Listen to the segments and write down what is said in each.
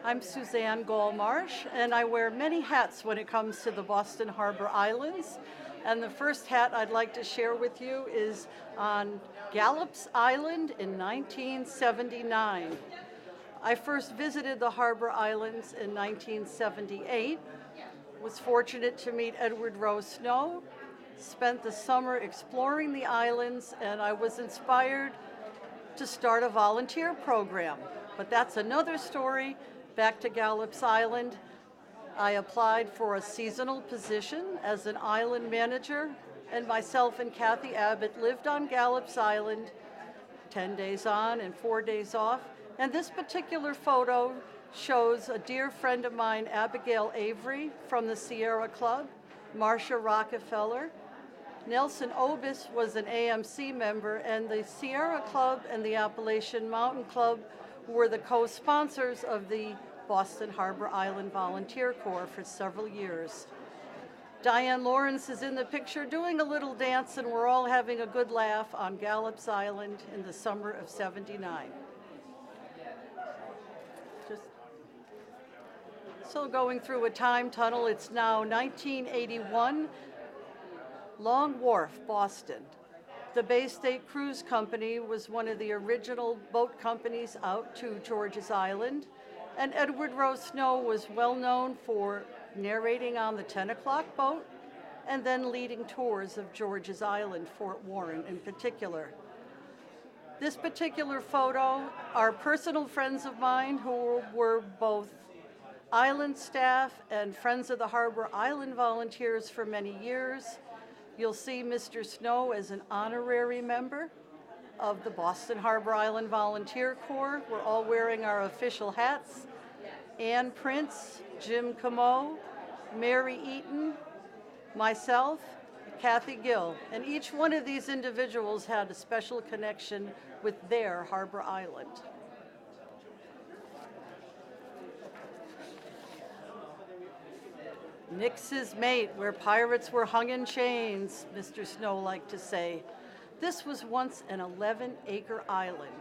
I'm SuzanneGallMarsh, and I wear many hats when it comes to the Boston Harbor Islands. And the first hat I'd like to share with you is on Gallops Island in 1979. I first visited the Harbor Islands in 1978, was fortunate to meet Edward Rowe Snow, spent the summer exploring the islands, and I was inspired to start a volunteer program. But that's another story. Back to Gallops Island, I applied for a seasonal position as an island manager, and myself and Kathy Abbott lived on Gallops Island 10 days on and 4 days off. And this particular photo shows a dear friend of mine, Abigail Avery from the Sierra Club, Marcia Rockefeller. Nelson Obis was an AMC member, and the Sierra Club and the Appalachian Mountain Club were the co-sponsors of the Boston Harbor Island Volunteer Corps for several years. Diane Lawrence is in the picture doing a little dance, and we're all having a good laugh on Gallops Island in the summer of '79. So going through a time tunnel, it's now 1981, Long Wharf, Boston. The Bay State Cruise Company was one of the original boat companies out to George's Island, and Edward Rowe Snow was well known for narrating on the 10 o'clock boat and then leading tours of George's Island, Fort Warren in particular. This particular photo are personal friends of mine who were both island staff and Friends of the Harbor Island volunteers for many years. You'll see Mr. Snow as an honorary member of the Boston Harbor Island Volunteer Corps. We're all wearing our official hats. Ann Prince, Jim Camo, Mary Eaton, myself, Kathy Gill. And each one of these individuals had a special connection with their Harbor Island. Nix's Mate, where pirates were hung in chains, Mr. Snow liked to say. This was once an 11-acre island.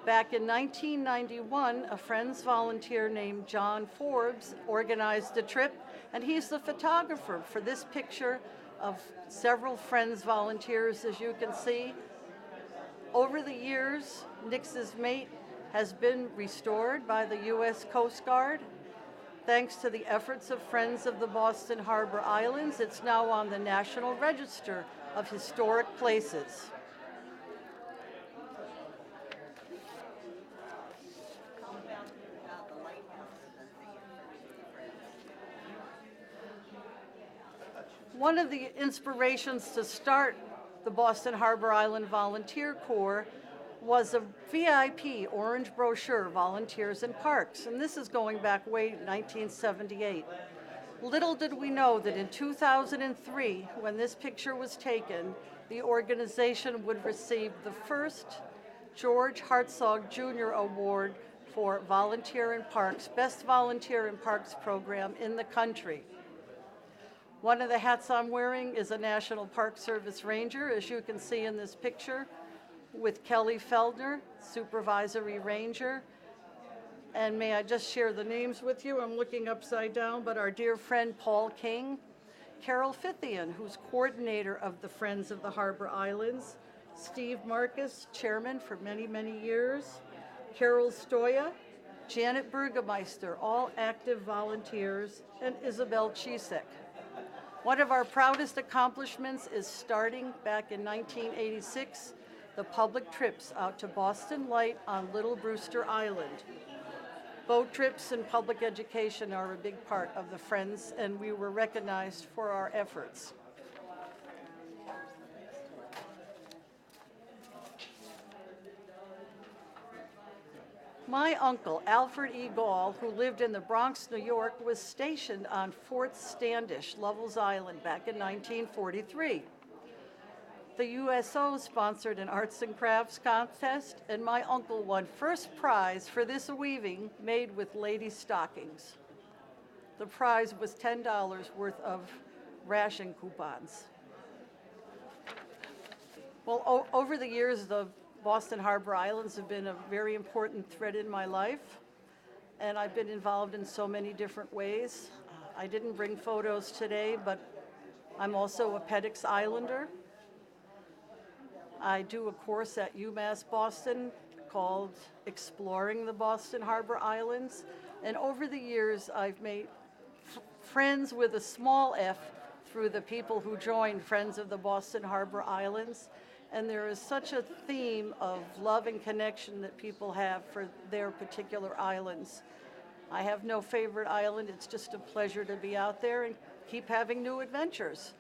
Back in 1991, a Friends volunteer named John Forbes organized a trip, and he's the photographer for this picture of several Friends volunteers, as you can see. Over the years, Nix's Mate has been restored by the U.S. Coast Guard. Thanks to the efforts of Friends of the Boston Harbor Islands, it's now on the National Register of Historic Places. One of the inspirations to start the Boston Harbor Island Volunteer Corps was a VIP orange brochure, Volunteers in Parks, and this is going back way 1978. Little did we know that in 2003, when this picture was taken, the organization would receive the first George Hartzog Jr. Award for Volunteer in Parks, Best Volunteer in Parks program in the country. One of the hats I'm wearing is a National Park Service Ranger, as you can see in this picture, with Kelly Feldner, Supervisory Ranger. And may I just share the names with you? I'm looking upside down, but our dear friend Paul King, Carol Fithian, who's coordinator of the Friends of the Harbor Islands, Steve Marcus, chairman for many, many years, Carol Stoya, Janet Burgemeister, all active volunteers, and Isabel Chisek. One of our proudest accomplishments is starting back in 1986, the public trips out to Boston Light on Little Brewster Island. Boat trips and public education are a big part of the Friends, and we were recognized for our efforts. My uncle, Alfred E. Gall, who lived in the Bronx, New York, was stationed on Fort Standish, Lovell's Island, back in 1943. The USO sponsored an arts and crafts contest, and my uncle won first prize for this weaving made with ladies' stockings. The prize was $10 worth of ration coupons. Well, over the years, the Boston Harbor Islands have been a very important thread in my life. and I've been involved in so many different ways. I didn't bring photos today, but I'm also a PEDX Islander. I do a course at UMass Boston called Exploring the Boston Harbor Islands. And over the years, I've made friends with a small f through the people who joined Friends of the Boston Harbor Islands. And there is such a theme of love and connection that people have for their particular islands. I have no favorite island. It's just a pleasure to be out there and keep having new adventures.